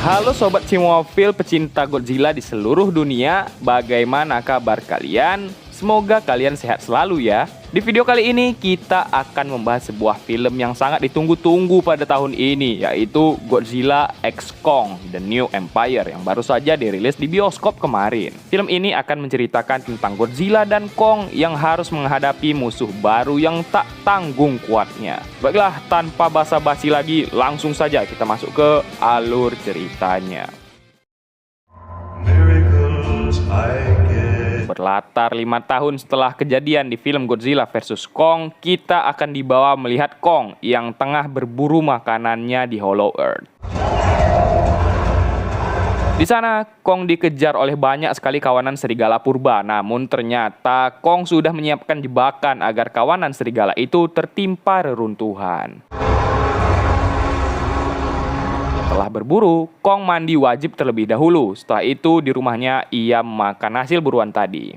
Halo Sobat Cimofil pecinta Godzilla di seluruh dunia, bagaimana kabar kalian? Semoga kalian sehat selalu ya. Di video kali ini kita akan membahas sebuah film yang sangat ditunggu-tunggu pada tahun ini, yaitu Godzilla x Kong The New Empire yang baru saja dirilis di bioskop kemarin. Film ini akan menceritakan tentang Godzilla dan Kong yang harus menghadapi musuh baru yang tak tanggung kuatnya. Baiklah, tanpa basa-basi lagi, langsung saja kita masuk ke alur ceritanya. Berlatar 5 tahun setelah kejadian di film Godzilla vs Kong, kita akan dibawa melihat Kong yang tengah berburu makanannya di Hollow Earth. Di sana, Kong dikejar oleh banyak sekali kawanan serigala purba, namun ternyata Kong sudah menyiapkan jebakan agar kawanan serigala itu tertimpa reruntuhan. Setelah berburu, Kong mandi wajib terlebih dahulu. Setelah itu di rumahnya ia memakan hasil buruan tadi.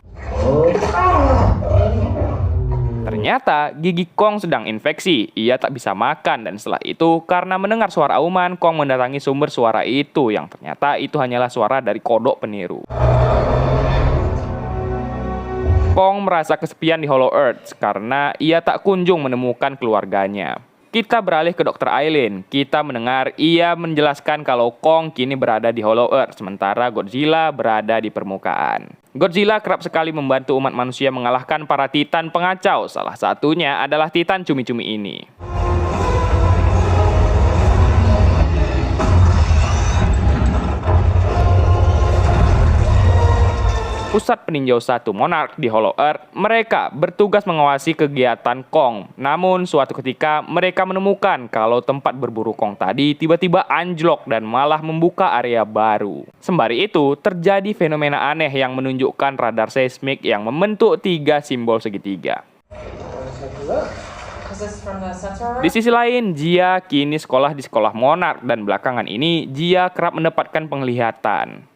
Ternyata gigi Kong sedang infeksi. Ia tak bisa makan dan setelah itu karena mendengar suara auman, Kong mendatangi sumber suara itu yang ternyata itu hanyalah suara dari kodok peniru. Kong merasa kesepian di Hollow Earth karena ia tak kunjung menemukan keluarganya. Kita beralih ke Dr. Eileen. Kita mendengar ia menjelaskan kalau Kong kini berada di Hollow Earth, sementara Godzilla berada di permukaan. Godzilla kerap sekali membantu umat manusia mengalahkan para titan pengacau. Salah satunya adalah titan cumi-cumi ini. Pusat Peninjau 1 Monarch di Hollow Earth, mereka bertugas mengawasi kegiatan Kong. Namun suatu ketika mereka menemukan kalau tempat berburu Kong tadi tiba-tiba anjlok dan malah membuka area baru. Sembari itu, terjadi fenomena aneh yang menunjukkan radar seismik yang membentuk 3 simbol segitiga. Di sisi lain, Jia kini sekolah di sekolah Monarch dan belakangan ini Jia kerap mendapatkan penglihatan.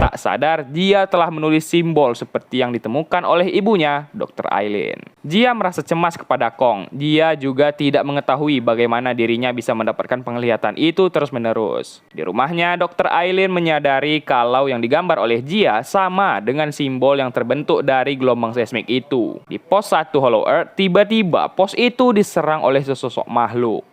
Tak sadar, Jia telah menulis simbol seperti yang ditemukan oleh ibunya, Dr. Eileen. Jia merasa cemas kepada Kong. Jia juga tidak mengetahui bagaimana dirinya bisa mendapatkan penglihatan itu terus-menerus. Di rumahnya, Dr. Eileen menyadari kalau yang digambar oleh Jia sama dengan simbol yang terbentuk dari gelombang seismik itu. Di pos 1 Hollow Earth, tiba-tiba pos itu diserang oleh sesosok makhluk.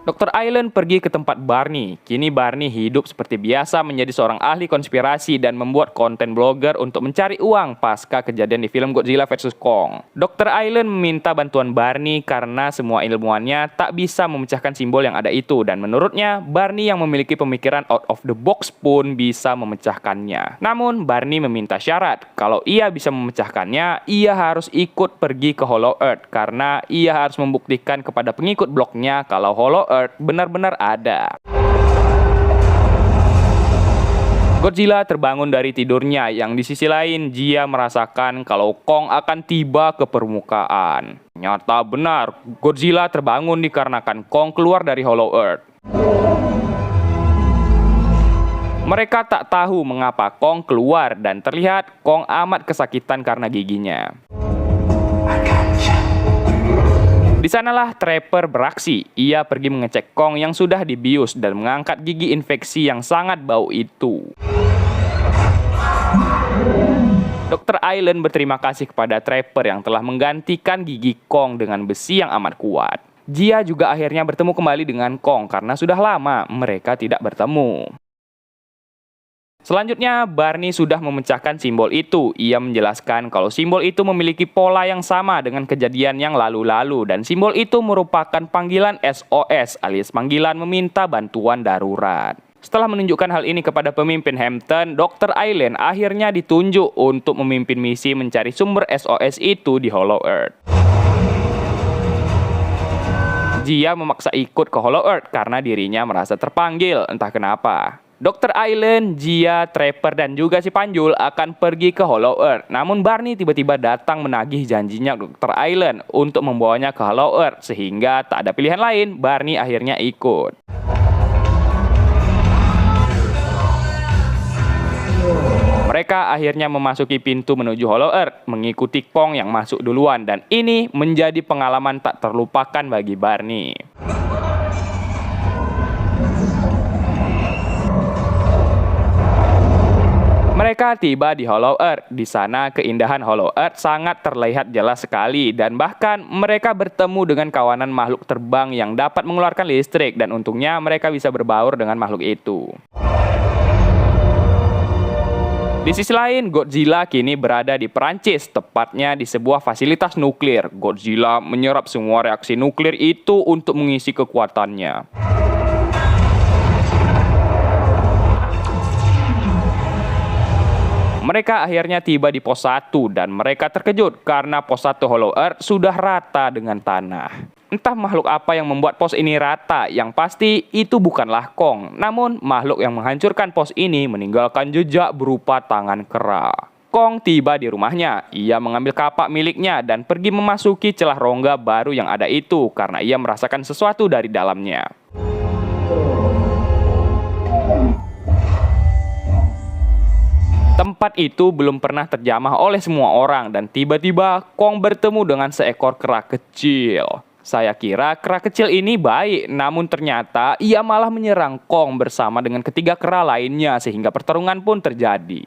Dr. Eileen pergi ke tempat Barney. Kini Barney hidup seperti biasa menjadi seorang ahli konspirasi dan membuat konten blogger untuk mencari uang pasca kejadian di film Godzilla vs Kong. Dr. Eileen meminta bantuan Barney karena semua ilmuwannya tak bisa memecahkan simbol yang ada itu dan menurutnya Barney yang memiliki pemikiran out of the box pun bisa memecahkannya. Namun Barney meminta syarat, kalau ia bisa memecahkannya, ia harus ikut pergi ke Hollow Earth karena ia harus membuktikan kepada pengikut blognya kalau Hollow Earth benar-benar ada. Godzilla terbangun dari tidurnya, yang di sisi lain Jia merasakan kalau Kong akan tiba ke permukaan. Nyata benar, Godzilla terbangun dikarenakan Kong keluar dari Hollow Earth. Mereka tak tahu mengapa Kong keluar dan terlihat Kong amat kesakitan karena giginya. Di sanalah Trapper beraksi. Ia pergi mengecek Kong yang sudah dibius dan mengangkat gigi infeksi yang sangat bau itu. Dr. Eileen berterima kasih kepada Trapper yang telah menggantikan gigi Kong dengan besi yang amat kuat. Jia juga akhirnya bertemu kembali dengan Kong karena sudah lama mereka tidak bertemu. Selanjutnya, Barney sudah memecahkan simbol itu. Ia menjelaskan kalau simbol itu memiliki pola yang sama dengan kejadian yang lalu-lalu dan simbol itu merupakan panggilan SOS alias panggilan meminta bantuan darurat. Setelah menunjukkan hal ini kepada pemimpin Hampton, Dr. Eileen akhirnya ditunjuk untuk memimpin misi mencari sumber SOS itu di Hollow Earth. Jia memaksa ikut ke Hollow Earth karena dirinya merasa terpanggil, entah kenapa. Dr. Eileen, Jia, Trapper, dan juga si Panjul akan pergi ke Hollow Earth. Namun Barney tiba-tiba datang menagih janjinya Dr. Eileen untuk membawanya ke Hollow Earth. Sehingga tak ada pilihan lain, Barney akhirnya ikut. Mereka akhirnya memasuki pintu menuju Hollow Earth, mengikuti Kong yang masuk duluan, dan ini menjadi pengalaman tak terlupakan bagi Barney. Mereka tiba di Hollow Earth. Di sana keindahan Hollow Earth sangat terlihat jelas sekali, dan bahkan mereka bertemu dengan kawanan makhluk terbang yang dapat mengeluarkan listrik, dan untungnya mereka bisa berbaur dengan makhluk itu. Di sisi lain, Godzilla kini berada di Perancis, tepatnya di sebuah fasilitas nuklir. Godzilla menyerap semua reaksi nuklir itu untuk mengisi kekuatannya. Mereka akhirnya tiba di pos 1 dan mereka terkejut karena pos 1 Hollow Earth sudah rata dengan tanah. Entah makhluk apa yang membuat pos ini rata, yang pasti itu bukanlah Kong. Namun makhluk yang menghancurkan pos ini meninggalkan jejak berupa tangan kera. Kong tiba di rumahnya, ia mengambil kapak miliknya dan pergi memasuki celah rongga baru yang ada itu karena ia merasakan sesuatu dari dalamnya. Tempat itu belum pernah terjamah oleh semua orang dan tiba-tiba Kong bertemu dengan seekor kera kecil. Saya kira kera kecil ini baik, namun ternyata ia malah menyerang Kong bersama dengan ketiga kera lainnya sehingga pertarungan pun terjadi.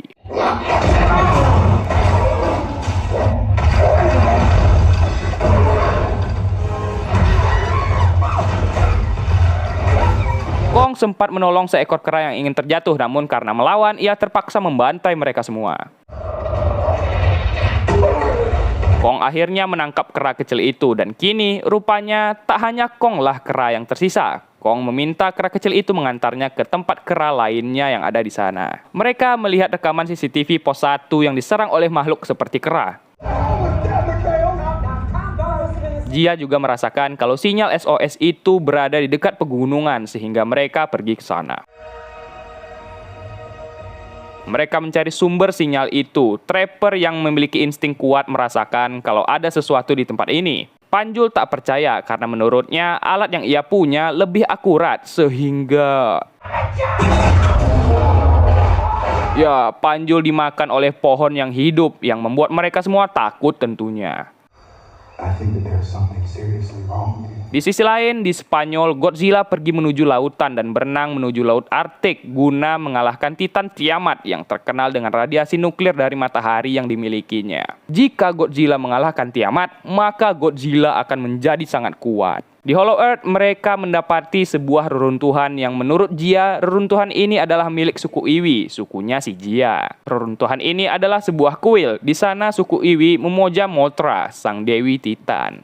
Kong sempat menolong seekor kera yang ingin terjatuh, namun karena melawan, ia terpaksa membantai mereka semua. Kong akhirnya menangkap kera kecil itu, dan kini rupanya tak hanya Kong lah kera yang tersisa. Kong meminta kera kecil itu mengantarnya ke tempat kera lainnya yang ada di sana. Mereka melihat rekaman CCTV pos 1 yang diserang oleh makhluk seperti kera. Jia juga merasakan kalau sinyal SOS itu berada di dekat pegunungan sehingga mereka pergi ke sana. Mereka mencari sumber sinyal itu. Trapper yang memiliki insting kuat merasakan kalau ada sesuatu di tempat ini. Panjul tak percaya karena menurutnya alat yang ia punya lebih akurat sehingga... Ya, Panjul dimakan oleh pohon yang hidup yang membuat mereka semua takut tentunya. Di sisi lain, di Spanyol, Godzilla pergi menuju lautan dan berenang menuju Laut Arktik guna mengalahkan Titan Tiamat yang terkenal dengan radiasi nuklir dari matahari yang dimilikinya. Jika Godzilla mengalahkan Tiamat, maka Godzilla akan menjadi sangat kuat. Di Hollow Earth, mereka mendapati sebuah reruntuhan yang menurut Jia, reruntuhan ini adalah milik suku Iwi, sukunya si Jia. Reruntuhan ini adalah sebuah kuil. Di sana suku Iwi memoja Mothra, sang dewi Titan.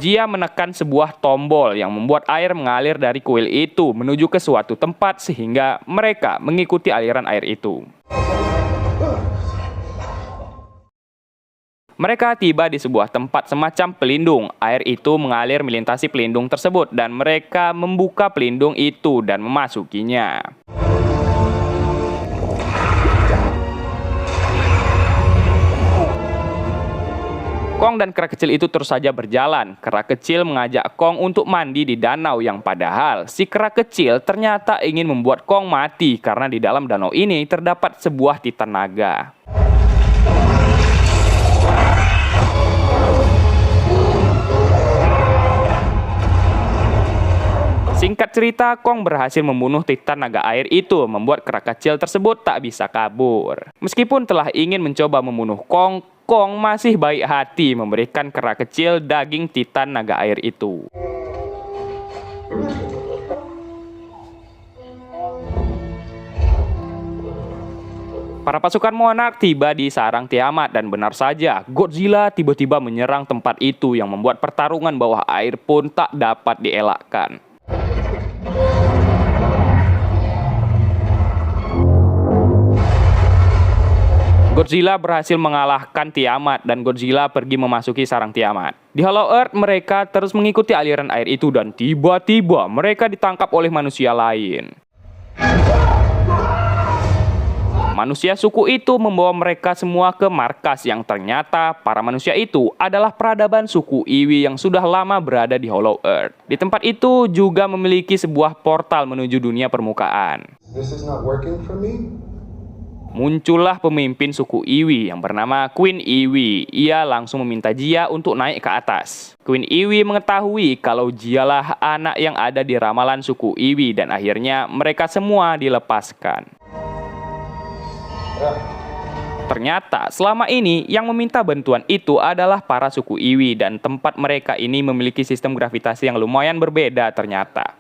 Jia menekan sebuah tombol yang membuat air mengalir dari kuil itu menuju ke suatu tempat sehingga mereka mengikuti aliran air itu. Mereka tiba di sebuah tempat semacam pelindung. Air itu mengalir melintasi pelindung tersebut dan mereka membuka pelindung itu dan memasukinya. Kong dan kera kecil itu terus saja berjalan. Kera kecil mengajak Kong untuk mandi di danau yang padahal si kera kecil ternyata ingin membuat Kong mati karena di dalam danau ini terdapat sebuah titan naga. Singkat cerita, Kong berhasil membunuh Titan naga air itu, membuat kera kecil tersebut tak bisa kabur. Meskipun telah ingin mencoba membunuh Kong, Kong masih baik hati memberikan kera kecil daging Titan naga air itu. Para pasukan monark tiba di sarang Tiamat dan benar saja, Godzilla tiba-tiba menyerang tempat itu yang membuat pertarungan bawah air pun tak dapat dielakkan. Godzilla berhasil mengalahkan Tiamat dan Godzilla pergi memasuki sarang Tiamat. Di Hollow Earth mereka terus mengikuti aliran air itu dan tiba-tiba mereka ditangkap oleh manusia lain. Manusia suku itu membawa mereka semua ke markas yang ternyata para manusia itu adalah peradaban suku Iwi yang sudah lama berada di Hollow Earth. Di tempat itu juga memiliki sebuah portal menuju dunia permukaan. This is not working for me. Muncullah pemimpin suku Iwi yang bernama Queen Iwi. Ia langsung meminta Jia untuk naik ke atas. Queen Iwi mengetahui kalau Jialah anak yang ada di ramalan suku Iwi dan akhirnya mereka semua dilepaskan. Ternyata selama ini yang meminta bantuan itu adalah para suku Iwi dan tempat mereka ini memiliki sistem gravitasi yang lumayan berbeda ternyata.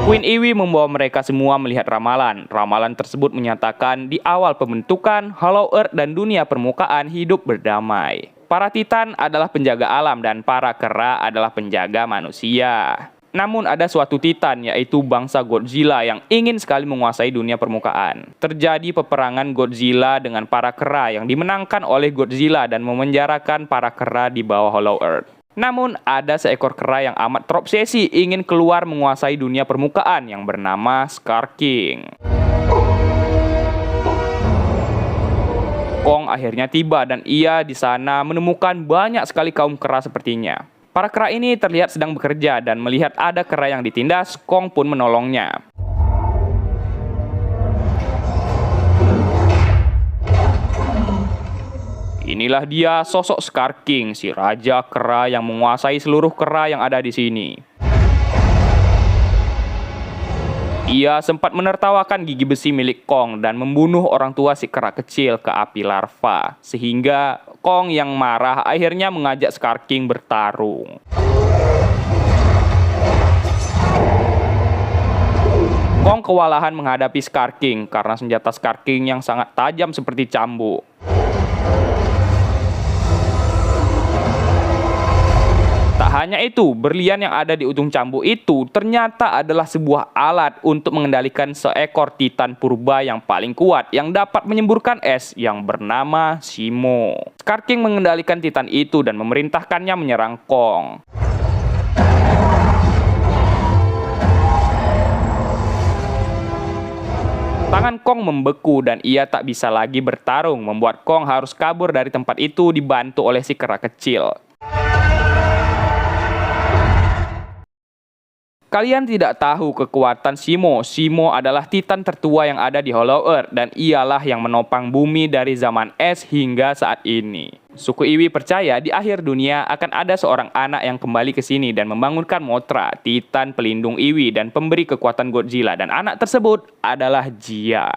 Queen Iwi membawa mereka semua melihat ramalan. Ramalan tersebut menyatakan di awal pembentukan, Hollow Earth dan dunia permukaan hidup berdamai. Para Titan adalah penjaga alam dan para Kera adalah penjaga manusia. Namun ada suatu Titan yaitu bangsa Godzilla yang ingin sekali menguasai dunia permukaan. Terjadi peperangan Godzilla dengan para Kera yang dimenangkan oleh Godzilla dan memenjarakan para Kera di bawah Hollow Earth. Namun ada seekor kera yang amat terobsesi ingin keluar menguasai dunia permukaan yang bernama Scar King. Kong akhirnya tiba dan ia di sana menemukan banyak sekali kaum kera sepertinya. Para kera ini terlihat sedang bekerja dan melihat ada kera yang ditindas, Kong pun menolongnya. Inilah dia sosok Scar King, si raja kera yang menguasai seluruh kera yang ada di sini. Ia sempat menertawakan gigi besi milik Kong dan membunuh orang tua si kera kecil ke api larva. Sehingga Kong yang marah akhirnya mengajak Scar King bertarung. Kong kewalahan menghadapi Scar King karena senjata Scar King yang sangat tajam seperti cambuk. Tak hanya itu, berlian yang ada di ujung cambuk itu ternyata adalah sebuah alat untuk mengendalikan seekor Titan purba yang paling kuat yang dapat menyemburkan es yang bernama Shimo. Scar King mengendalikan Titan itu dan memerintahkannya menyerang Kong. Tangan Kong membeku dan ia tak bisa lagi bertarung, membuat Kong harus kabur dari tempat itu dibantu oleh si kera kecil. Kalian tidak tahu kekuatan Shimo. Shimo adalah Titan tertua yang ada di Hollow Earth dan ialah yang menopang bumi dari zaman es hingga saat ini. Suku Iwi percaya di akhir dunia akan ada seorang anak yang kembali ke sini dan membangunkan Mothra, Titan pelindung Iwi dan pemberi kekuatan Godzilla, dan anak tersebut adalah Jia.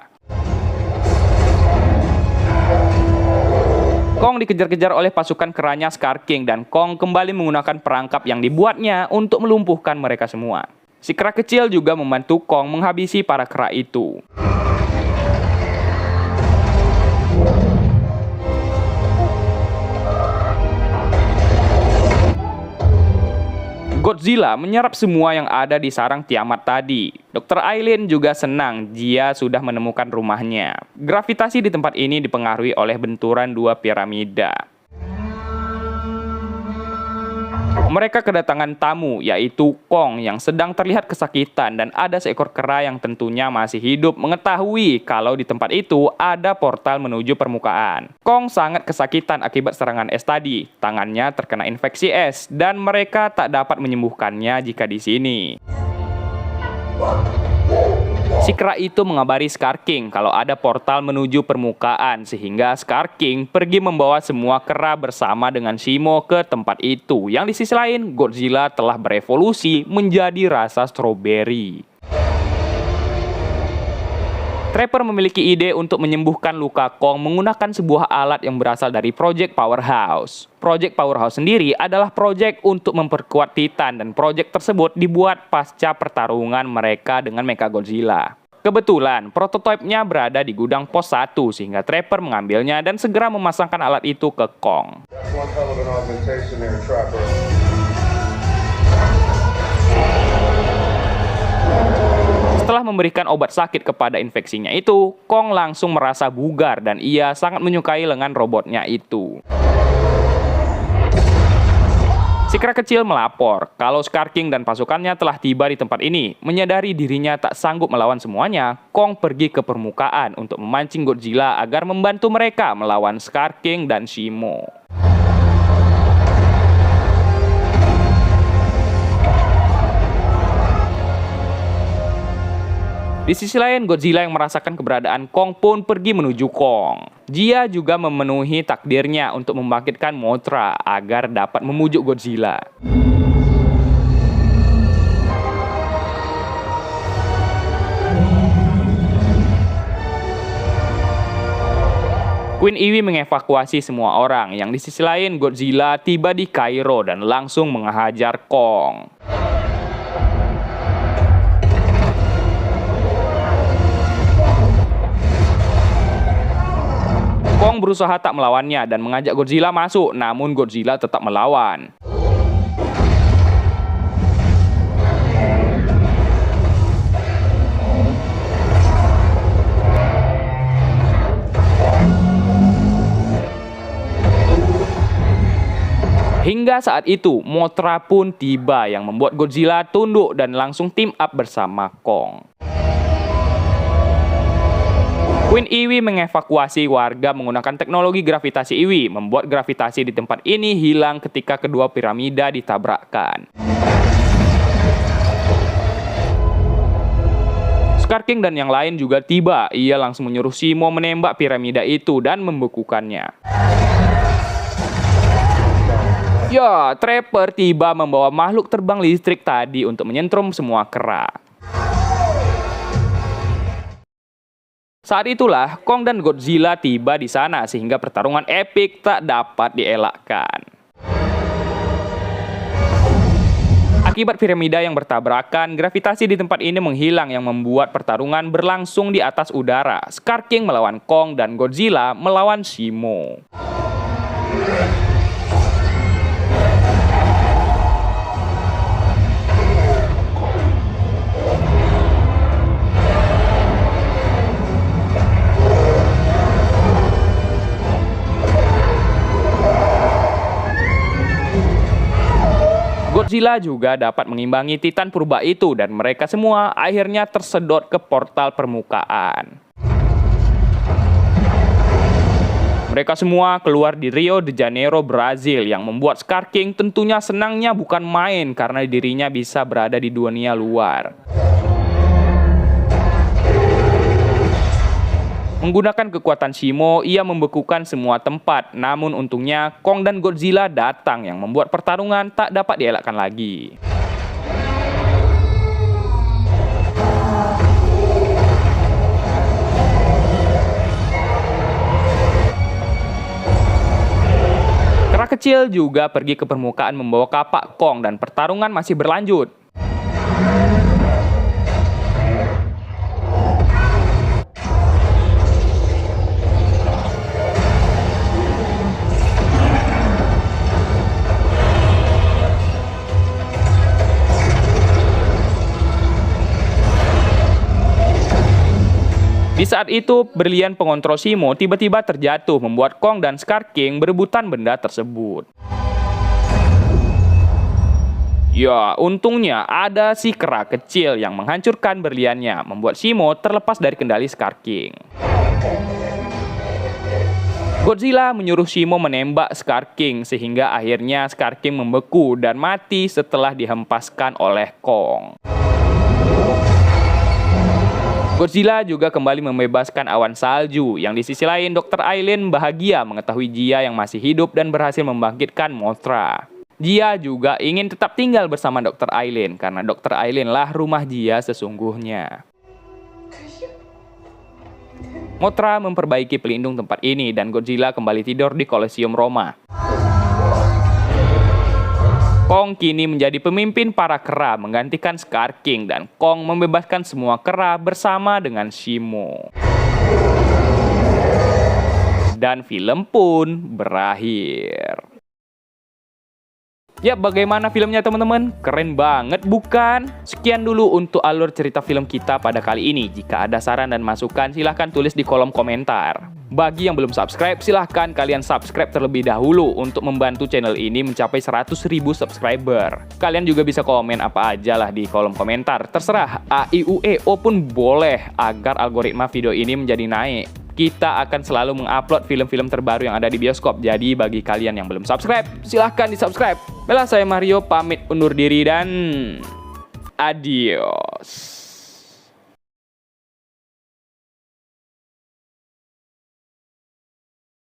Kong dikejar-kejar oleh pasukan keranya Scar King dan Kong kembali menggunakan perangkap yang dibuatnya untuk melumpuhkan mereka semua. Si kera kecil juga membantu Kong menghabisi para kera itu. Godzilla menyerap semua yang ada di sarang Tiamat tadi. Dr. Aileen juga senang Jia sudah menemukan rumahnya. Gravitasi di tempat ini dipengaruhi oleh benturan dua piramida. Mereka kedatangan tamu, yaitu Kong yang sedang terlihat kesakitan dan ada seekor kera yang tentunya masih hidup mengetahui kalau di tempat itu ada portal menuju permukaan. Kong sangat kesakitan akibat serangan es tadi. Tangannya terkena infeksi es dan mereka tak dapat menyembuhkannya jika di sini. Si kera itu mengabari Scar King kalau ada portal menuju permukaan sehingga Scar King pergi membawa semua kera bersama dengan Shimo ke tempat itu. Yang di sisi lain, Godzilla telah berevolusi menjadi rasa stroberi. Trapper memiliki ide untuk menyembuhkan luka Kong menggunakan sebuah alat yang berasal dari Project Powerhouse. Project Powerhouse sendiri adalah proyek untuk memperkuat Titan dan proyek tersebut dibuat pasca pertarungan mereka dengan Mechagodzilla. Kebetulan, prototipenya berada di gudang pos 1 sehingga Trapper mengambilnya dan segera memasangkan alat itu ke Kong. Setelah memberikan obat sakit kepada infeksinya itu, Kong langsung merasa bugar dan ia sangat menyukai lengan robotnya itu. Si kera kecil melapor kalau Scar King dan pasukannya telah tiba di tempat ini. Menyadari dirinya tak sanggup melawan semuanya, Kong pergi ke permukaan untuk memancing Godzilla agar membantu mereka melawan Scar King dan Shimo. Di sisi lain, Godzilla yang merasakan keberadaan Kong pun pergi menuju Kong. Dia juga memenuhi takdirnya untuk membangkitkan Mothra agar dapat memujuk Godzilla. Queen Iwi mengevakuasi semua orang, yang di sisi lain Godzilla tiba di Kairo dan langsung menghajar Kong. Kong berusaha tak melawannya dan mengajak Godzilla masuk, namun Godzilla tetap melawan. Hingga saat itu, Mothra pun tiba yang membuat Godzilla tunduk dan langsung team up bersama Kong. Queen Iwi mengevakuasi warga menggunakan teknologi gravitasi Iwi, membuat gravitasi di tempat ini hilang ketika kedua piramida ditabrakkan. Scar King dan yang lain juga tiba. Ia langsung menyuruh Shimo menembak piramida itu dan membekukannya. Ya, Trapper tiba membawa makhluk terbang listrik tadi untuk menyentrum semua kera. Saat itulah Kong dan Godzilla tiba di sana sehingga pertarungan epik tak dapat dielakkan. Akibat piramida yang bertabrakan, gravitasi di tempat ini menghilang yang membuat pertarungan berlangsung di atas udara. Scar King melawan Kong dan Godzilla melawan Shimo. Godzilla juga dapat mengimbangi Titan purba itu dan mereka semua akhirnya tersedot ke portal permukaan. Mereka semua keluar di Rio de Janeiro, Brazil, yang membuat Scar King tentunya senangnya bukan main karena dirinya bisa berada di dunia luar. Menggunakan kekuatan Shimo, ia membekukan semua tempat. Namun untungnya, Kong dan Godzilla datang yang membuat pertarungan tak dapat dielakkan lagi. Kera kecil juga pergi ke permukaan membawa kapak Kong dan pertarungan masih berlanjut. Di saat itu, berlian pengontrol Shimo tiba-tiba terjatuh membuat Kong dan Scar King berebutan benda tersebut. Ya, untungnya ada si kera kecil yang menghancurkan berliannya, membuat Shimo terlepas dari kendali Scar King. Godzilla menyuruh Shimo menembak Scar King sehingga akhirnya Scar King membeku dan mati setelah dihempaskan oleh Kong. Godzilla juga kembali membebaskan awan salju, yang di sisi lain Dr. Eileen bahagia mengetahui Jia yang masih hidup dan berhasil membangkitkan Mothra. Jia juga ingin tetap tinggal bersama Dr. Eileen karena Dr. Eileen lah rumah Jia sesungguhnya. Mothra memperbaiki pelindung tempat ini dan Godzilla kembali tidur di Colosseum Roma. Kong kini menjadi pemimpin para kera menggantikan Scar King dan Kong membebaskan semua kera bersama dengan Shimo. Dan film pun berakhir. Ya, bagaimana filmnya teman-teman? Keren banget bukan? Sekian dulu untuk alur cerita film kita pada kali ini. Jika ada saran dan masukan silahkan tulis di kolom komentar. Bagi yang belum subscribe, silahkan kalian subscribe terlebih dahulu untuk membantu channel ini mencapai 100.000 subscriber. Kalian juga bisa komen apa aja lah di kolom komentar. Terserah, A, I, U, E, O pun boleh agar algoritma video ini menjadi naik. Kita akan selalu mengupload film-film terbaru yang ada di bioskop. Jadi bagi kalian yang belum subscribe, silahkan di subscribe. Baiklah, saya Mario pamit undur diri dan adios.